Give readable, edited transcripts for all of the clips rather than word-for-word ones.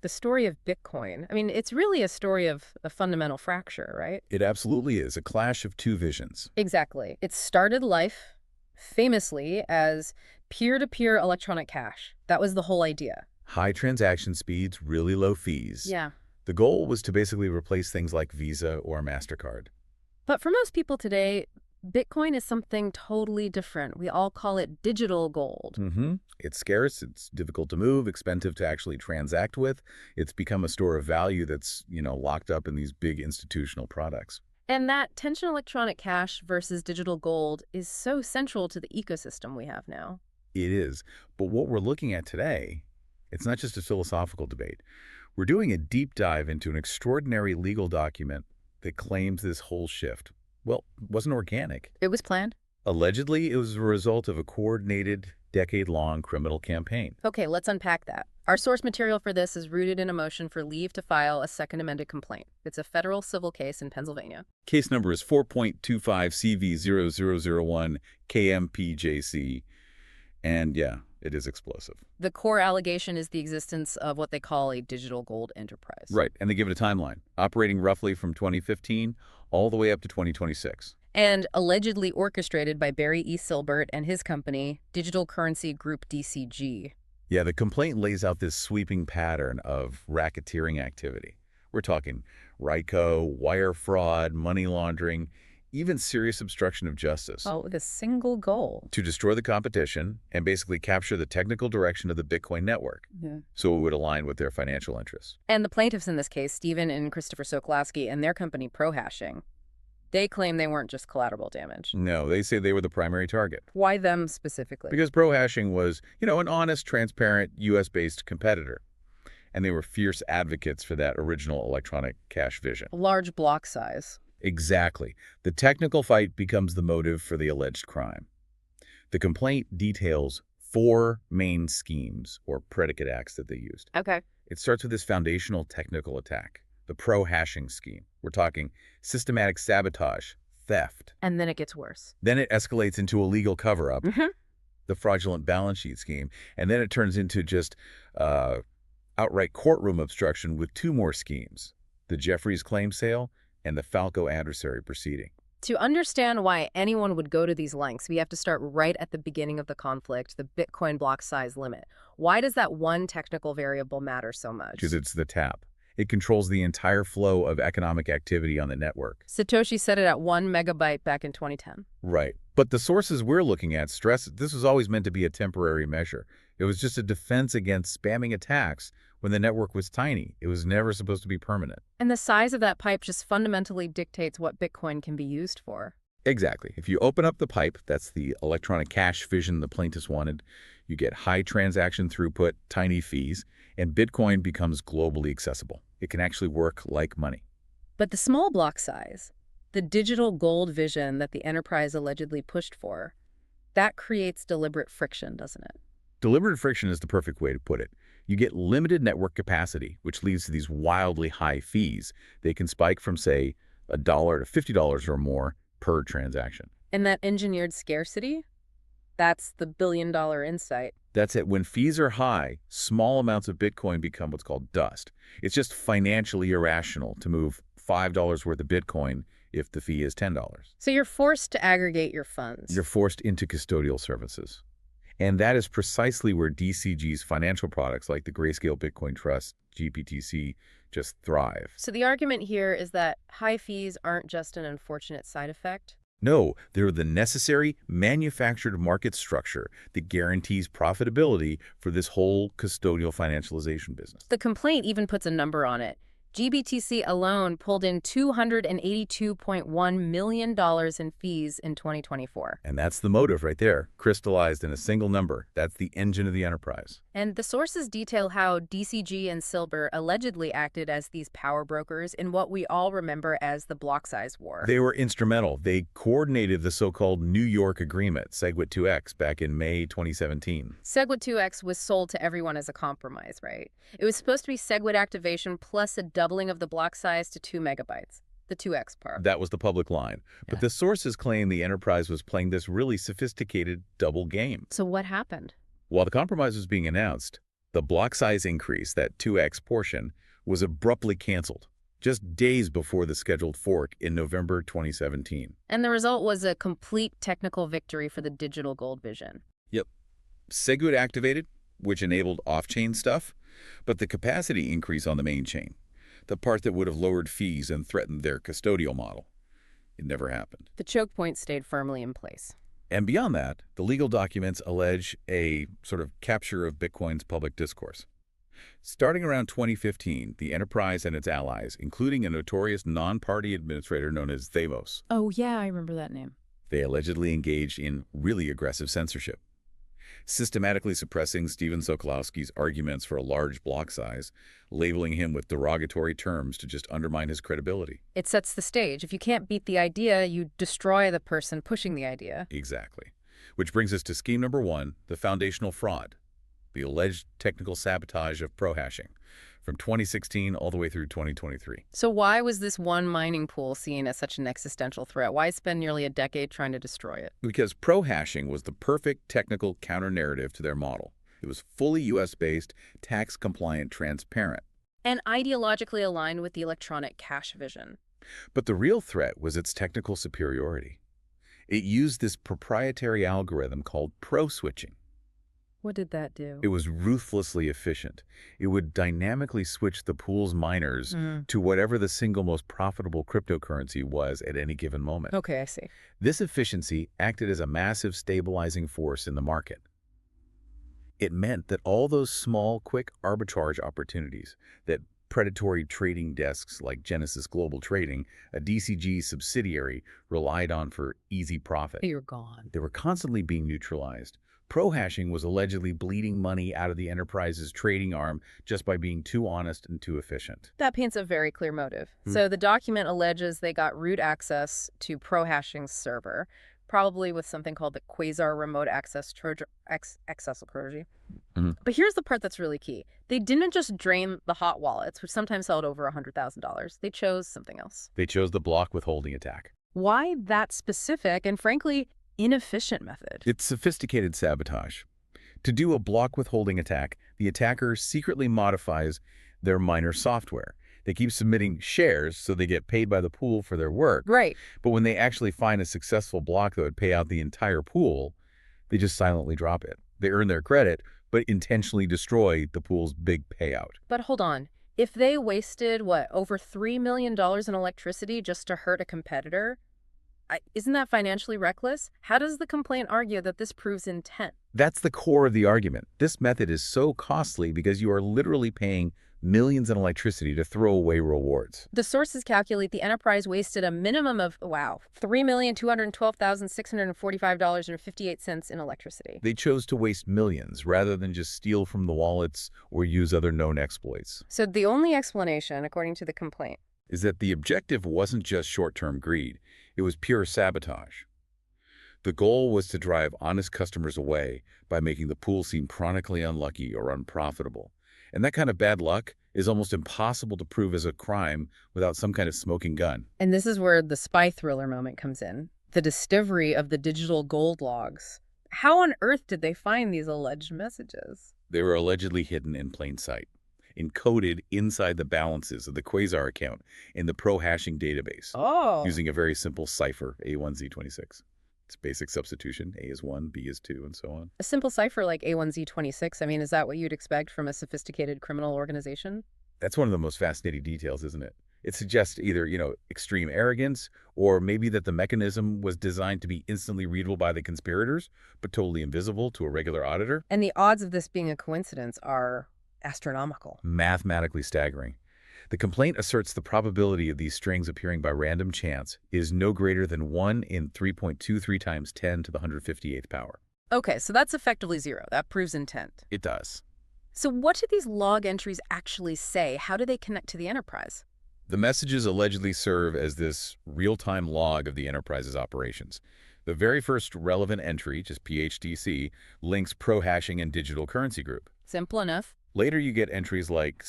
the story of Bitcoin. I mean, it's really a story of a fundamental fracture, right? It absolutely is a clash of two visions. Exactly. It started life famously as peer-to-peer electronic cash. That was the whole idea. High transaction speeds, really low fees. Yeah. The goal was to basically replace things like Visa or MasterCard. But for most people today, Bitcoin is something totally different. We all call it digital gold. It's scarce, it's difficult to move, expensive to actually transact with. It's become a store of value that's, locked up in these big institutional products. And that tension electronic cash versus digital gold is so central to the ecosystem we have now. It is. But what we're looking at today, it's not just a philosophical debate. We're doing a deep dive into an extraordinary legal document that claims this whole shift, well, wasn't organic. It was planned? Allegedly, it was a result of a coordinated, decade-long criminal campaign. Okay, let's unpack that. Our source material for this is rooted in a motion for leave to file a second amended complaint. It's a federal civil case in Pennsylvania. Case number is 4.25CV0001 KMPJC. And yeah, it is explosive. The core allegation is the existence of what they call a digital gold enterprise. Right, and they give it a timeline, operating roughly from 2015 all the way up to 2026. And allegedly orchestrated by Barry E. Silbert and his company, Digital Currency Group DCG. Yeah, the complaint lays out this sweeping pattern of racketeering activity. We're talking RICO, wire fraud, money laundering, even serious obstruction of justice. Oh, with a single goal. To destroy the competition and basically capture the technical direction of the Bitcoin network. Yeah. So it would align with their financial interests. And the plaintiffs in this case, Stephen and Christopher Sokolowski and their company ProHashing, they claim they weren't just collateral damage. No, they say they were the primary target. Why them specifically? Because ProHashing was, an honest, transparent, U.S.-based competitor. And they were fierce advocates for that original electronic cash vision. A large block size. Exactly. The technical fight becomes the motive for the alleged crime. The complaint details 4 main schemes or predicate acts that they used. Okay. It starts with this foundational technical attack, the ProHashing scheme. We're talking systematic sabotage, theft. And then it gets worse. Then it escalates into a legal cover-up, the fraudulent balance sheet scheme, and then it turns into just outright courtroom obstruction with 2 more schemes, the Jeffries claim sale and the Falco adversary proceeding. To understand why anyone would go to these lengths, we have to start right at the beginning of the conflict, the Bitcoin block size limit. Why does that one technical variable matter so much? Because it's the tap. It controls the entire flow of economic activity on the network. Satoshi set it at 1 megabyte back in 2010. Right. But the sources we're looking at stress this was always meant to be a temporary measure. It was just a defense against spamming attacks when the network was tiny. It was never supposed to be permanent. And the size of that pipe just fundamentally dictates what Bitcoin can be used for. Exactly. If you open up the pipe, that's the electronic cash vision the plaintiffs wanted, you get high transaction throughput, tiny fees, and Bitcoin becomes globally accessible. It can actually work like money. But the small block size, the digital gold vision that the enterprise allegedly pushed for, that creates deliberate friction, doesn't it? Deliberate friction is the perfect way to put it. You get limited network capacity, which leads to these wildly high fees. They can spike from, say, $1 to $50 or more per transaction. And that engineered scarcity? That's the billion-dollar insight. That's it. When fees are high, small amounts of Bitcoin become what's called dust. It's just financially irrational to move $5 worth of Bitcoin if the fee is $10. So you're forced to aggregate your funds. You're forced into custodial services. And that is precisely where DCG's financial products like the Grayscale Bitcoin Trust, GBTC, just thrive. So the argument here is that high fees aren't just an unfortunate side effect? No, they're the necessary manufactured market structure that guarantees profitability for this whole custodial financialization business. The complaint even puts a number on it. GBTC alone pulled in $282.1 million in fees in 2024. And that's the motive right there, crystallized in a single number. That's the engine of the enterprise. And the sources detail how DCG and Silber allegedly acted as these power brokers in what we all remember as the block size war. They were instrumental. They coordinated the so-called New York Agreement, SegWit 2X, back in May 2017. SegWit 2X was sold to everyone as a compromise, right? It was supposed to be SegWit activation plus a doubling of the block size to 2 megabytes, the 2X part. That was the public line. But the sources claim the enterprise was playing this really sophisticated double game. So what happened? While the compromise was being announced, The block size increase, that 2x portion, was abruptly canceled just days before the scheduled fork in November 2017. And the result was a complete technical victory for the digital gold vision. Yep. Segwit activated, which enabled off-chain stuff, but the capacity increase on the main chain, the part that would have lowered fees and threatened their custodial model, it never happened. The choke point stayed firmly in place. And beyond that, the legal documents allege a sort of capture of Bitcoin's public discourse. Starting around 2015, the enterprise and its allies, including a notorious non-party administrator known as Thamos, Oh, yeah, I remember that name. they allegedly engaged in really aggressive censorship, systematically suppressing Steven Sokolowski's arguments for a large block size, labeling him with derogatory terms to just undermine his credibility. It sets the stage. If you can't beat the idea, you destroy the person pushing the idea. Exactly. Which brings us to scheme number 1, the foundational fraud, the alleged technical sabotage of ProHashing, from 2016 all the way through 2023. So why was this one mining pool seen as such an existential threat? Why spend nearly a decade trying to destroy it? Because ProHashing was the perfect technical counter-narrative to their model. It was fully US-based, tax-compliant, transparent. And ideologically aligned with the electronic cash vision. But the real threat was its technical superiority. It used this proprietary algorithm called pro-switching. What did that do? It was ruthlessly efficient. It would dynamically switch the pool's miners to whatever the single most profitable cryptocurrency was at any given moment. Okay, I see. This efficiency acted as a massive stabilizing force in the market. It meant that all those small, quick arbitrage opportunities that predatory trading desks like Genesis Global Trading, a DCG subsidiary, relied on for easy profit, You're gone. they were constantly being neutralized. ProHashing was allegedly bleeding money out of the enterprise's trading arm just by being too honest and too efficient. That paints a very clear motive. So the document alleges they got root access to ProHashing's server, probably with something called the Quasar Remote Access Trojan. But here's the part that's really key. They didn't just drain the hot wallets, which sometimes held over $100,000. They chose something else. They chose the block withholding attack. Why that specific and, frankly, inefficient method? It's sophisticated sabotage. To do a block withholding attack, the attacker secretly modifies their miner software. They keep submitting shares so they get paid by the pool for their work. Right. But when they actually find a successful block that would pay out the entire pool, they just silently drop it. They earn their credit, but intentionally destroy the pool's big payout. But hold on. If they wasted, over $3 million in electricity just to hurt a competitor, isn't that financially reckless? How does the complaint argue that this proves intent? That's the core of the argument. This method is so costly because you are literally paying millions in electricity to throw away rewards. The sources calculate the enterprise wasted a minimum of, $3,212,645.58 in electricity. They chose to waste millions rather than just steal from the wallets or use other known exploits. So the only explanation, according to the complaint, Is that the objective wasn't just short-term greed, it was pure sabotage. The goal was to drive honest customers away by making the pool seem chronically unlucky or unprofitable. And that kind of bad luck is almost impossible to prove as a crime without some kind of smoking gun. and this is where the spy thriller moment comes in, the discovery of the digital gold logs. How on earth did they find these alleged messages? They were allegedly hidden in plain sight, encoded inside the balances of the Quasar account in the ProHashing database, using a very simple cipher, A1Z26. It's basic substitution. A is 1, B is 2, and so on. A simple cipher like A1Z26, I mean, is that what you'd expect from a sophisticated criminal organization? That's one of the most fascinating details, isn't it? It suggests either, extreme arrogance, or maybe that the mechanism was designed to be instantly readable by the conspirators, but totally invisible to a regular auditor. And the odds of this being a coincidence are astronomical. Mathematically staggering. The complaint asserts the probability of these strings appearing by random chance is no greater than 1 in 3.23 times 10 to the 158th power. Okay, so that's effectively zero. That proves intent. It does. So what do these log entries actually say? How do they connect to the enterprise? The messages allegedly serve as this real-time log of the enterprise's operations. The very first relevant entry, just PHDC, links ProHashing and Digital Currency Group. Simple enough. Later, you get entries like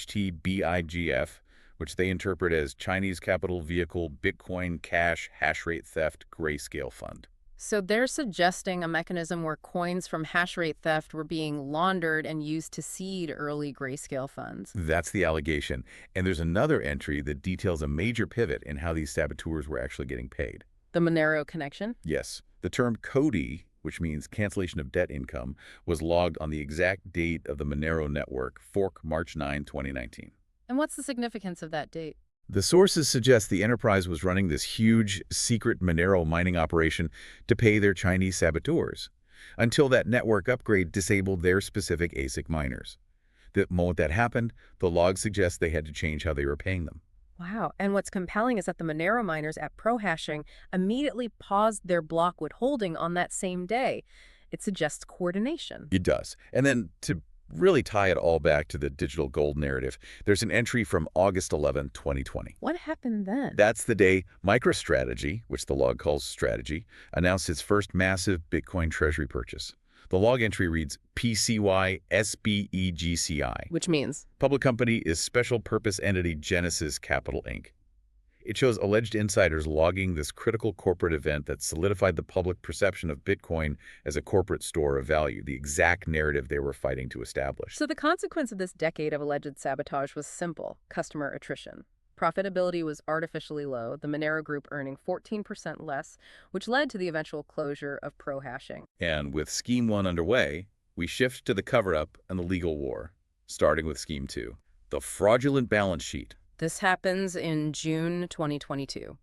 CCVBCHHTBIGF, which they interpret as Chinese Capital Vehicle Bitcoin Cash Hash Rate Theft Grayscale Fund. So they're suggesting a mechanism where coins from hash rate theft were being laundered and used to seed early Grayscale funds. That's the allegation. And there's another entry that details a major pivot in how these saboteurs were actually getting paid. The Monero connection? Yes, the term CODI, which means cancellation of debt income, was logged on the exact date of the Monero network, fork March 9, 2019. And what's the significance of that date? The sources suggest the enterprise was running this huge, secret Monero mining operation to pay their Chinese saboteurs, until that network upgrade disabled their specific ASIC miners. The moment that happened, the logs suggest they had to change how they were paying them. Wow. And what's compelling is that the Monero miners at ProHashing immediately paused their block withholding on that same day. It suggests coordination. It does. And then to really tie it all back to the digital gold narrative, there's an entry from August 11, 2020. What happened then? That's the day MicroStrategy, which the log calls Strategy, announced its first massive Bitcoin treasury purchase. The log entry reads PCY SBEGCI. Which means? Public company is Special Purpose Entity Genesis Capital, Inc. It shows alleged insiders logging this critical corporate event that solidified the public perception of Bitcoin as a corporate store of value, the exact narrative they were fighting to establish. So the consequence of this decade of alleged sabotage was simple: customer attrition. Profitability was artificially low, the Monero Group earning 14% less, which led to the eventual closure of ProHashing. And with Scheme 1 underway, we shift to the cover-up and the legal war, starting with Scheme 2, the fraudulent balance sheet. This happens in June 2022.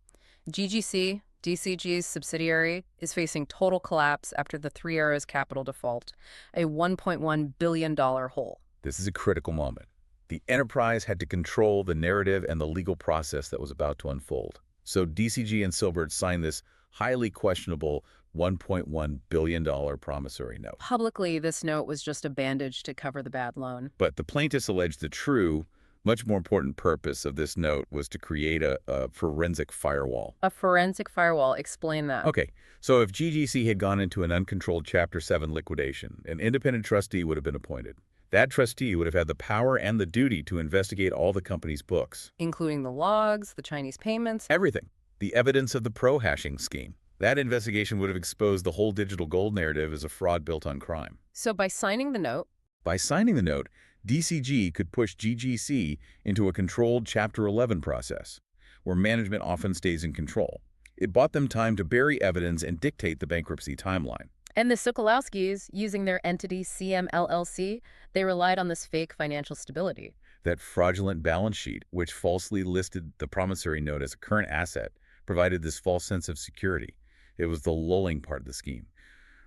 GGC, DCG's subsidiary, is facing total collapse after the Three Arrows Capital default, a $1.1 billion hole. This is a critical moment. The enterprise had to control the narrative and the legal process that was about to unfold. So DCG and Silbert signed this highly questionable $1.1 billion promissory note. Publicly, this note was just a bandage to cover the bad loan. But the plaintiffs alleged the true, much more important purpose of this note was to create a forensic firewall. A forensic firewall. Explain that. Okay, so if GGC had gone into an uncontrolled Chapter 7 liquidation, an independent trustee would have been appointed. That trustee would have had the power and the duty to investigate all the company's books. Including the logs, the Chinese payments. Everything. The evidence of the ProHashing scheme. That investigation would have exposed the whole digital gold narrative as a fraud built on crime. So by signing the note, DCG could push GGC into a controlled Chapter 11 process, where management often stays in control. It bought them time to bury evidence and dictate the bankruptcy timeline. and the Sokolowskis, using their entity CMLLC, they relied on this fake financial stability. That fraudulent balance sheet, which falsely listed the promissory note as a current asset, provided this false sense of security. It was the lulling part of the scheme.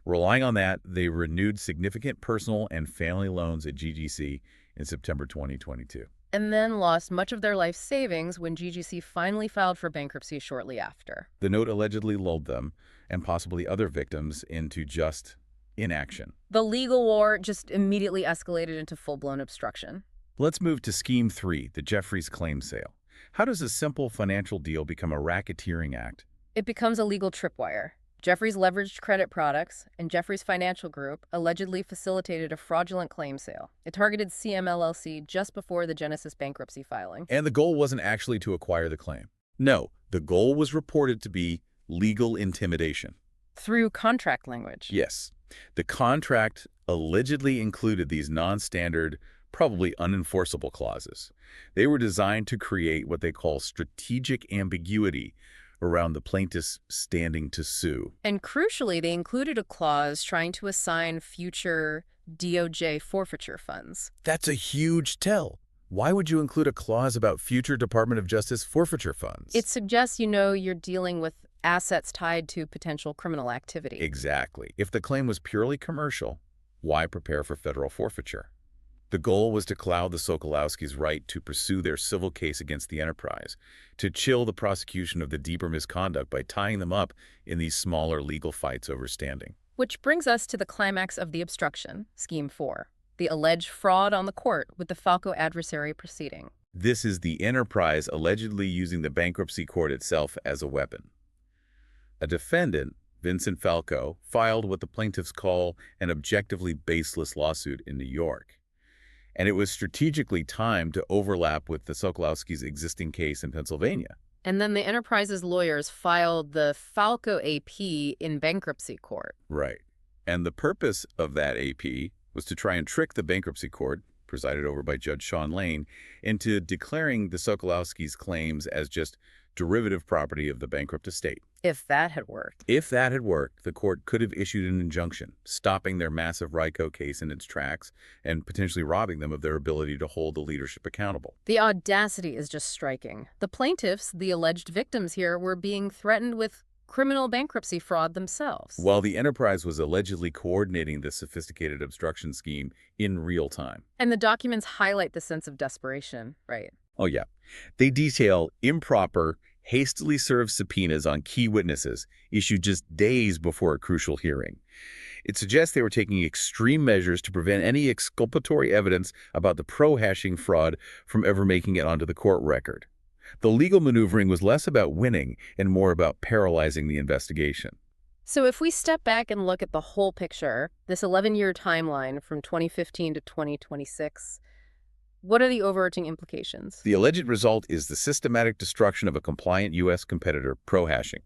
Relying on that, they renewed significant personal and family loans at GGC in September 2022. And then lost much of their life savings when GGC finally filed for bankruptcy shortly after. The note allegedly lulled them, and possibly other victims, into just inaction. The legal war just immediately escalated into full-blown obstruction. Let's move to Scheme 3, the Jeffries claim sale. How does a simple financial deal become a racketeering act? It becomes a legal tripwire. Jeffries leveraged credit products, and Jeffries Financial Group allegedly facilitated a fraudulent claim sale. It targeted CMLLC just before the Genesis bankruptcy filing. And the goal wasn't actually to acquire the claim. No, the goal was reported to be legal intimidation. Through contract language. Yes, the contract allegedly included these non-standard, probably unenforceable clauses. They were designed to create what they call strategic ambiguity around the plaintiff's standing to sue. And crucially, they included a clause trying to assign future DOJ forfeiture funds. That's a huge tell. Why would you include a clause about future Department of Justice forfeiture funds? It suggests, you're dealing with assets tied to potential criminal activity. Exactly. If the claim was purely commercial, why prepare for federal forfeiture? The goal was to cloud the Sokolowskis' right to pursue their civil case against the enterprise, to chill the prosecution of the deeper misconduct by tying them up in these smaller legal fights over standing. Which brings us to the climax of the obstruction, Scheme 4, the alleged fraud on the court with the Falco adversary proceeding. This is the enterprise allegedly using the bankruptcy court itself as a weapon. A defendant, Vincent Falco, filed what the plaintiffs call an objectively baseless lawsuit in New York. And it was strategically timed to overlap with the Sokolowskis' existing case in Pennsylvania. And then the enterprise's lawyers filed the Falco AP in bankruptcy court. Right. And the purpose of that AP was to try and trick the bankruptcy court, presided over by Judge Sean Lane, into declaring the Sokolowskis' claims as just derivative property of the bankrupt estate. If that had worked. If that had worked, the court could have issued an injunction, stopping their massive RICO case in its tracks and potentially robbing them of their ability to hold the leadership accountable. The audacity is just striking. The plaintiffs, the alleged victims here, were being threatened with criminal bankruptcy fraud themselves. While the enterprise was allegedly coordinating this sophisticated obstruction scheme in real time. And the documents highlight the sense of desperation, right? Oh, yeah. They detail improper, hastily served subpoenas on key witnesses issued just days before a crucial hearing. It suggests they were taking extreme measures to prevent any exculpatory evidence about the ProHashing fraud from ever making it onto the court record. The legal maneuvering was less about winning and more about paralyzing the investigation. So if we step back and look at the whole picture, this 11-year timeline from 2015 to 2026, what are the overarching implications? The alleged result is the systematic destruction of a compliant U.S. competitor, ProHashing,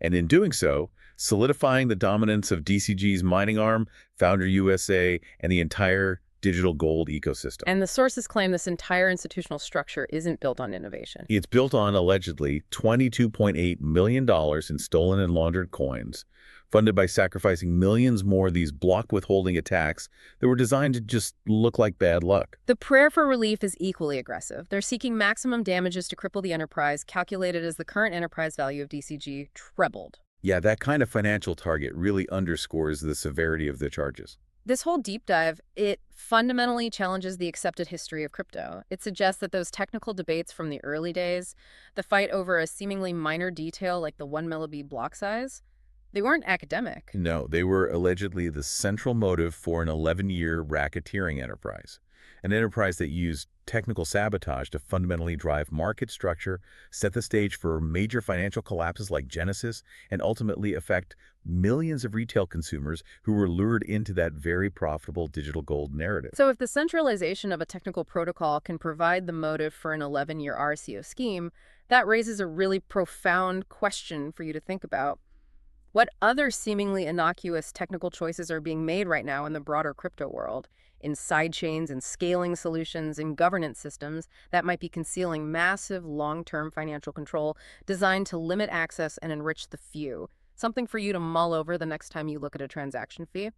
and in doing so, solidifying the dominance of DCG's mining arm, Founder USA, and the entire digital gold ecosystem. And the sources claim this entire institutional structure isn't built on innovation. It's built on, allegedly, $22.8 million in stolen and laundered coins, funded by sacrificing millions more of these block withholding attacks that were designed to just look like bad luck. The prayer for relief is equally aggressive. They're seeking maximum damages to cripple the enterprise, calculated as the current enterprise value of DCG trebled. Yeah, that kind of financial target really underscores the severity of the charges. This whole deep dive, it fundamentally challenges the accepted history of crypto. It suggests that those technical debates from the early days, the fight over a seemingly minor detail like the 1 millib block size, they weren't academic. No, they were allegedly the central motive for an 11-year racketeering enterprise. An enterprise that used technical sabotage to fundamentally drive market structure, set the stage for major financial collapses like Genesis, and ultimately affect millions of retail consumers who were lured into that very profitable digital gold narrative. So if the centralization of a technical protocol can provide the motive for an 11-year RCO scheme, that raises a really profound question for you to think about. What other seemingly innocuous technical choices are being made right now in the broader crypto world, in sidechains and scaling solutions and governance systems that might be concealing massive long-term financial control designed to limit access and enrich the few? Something for you to mull over the next time you look at a transaction fee.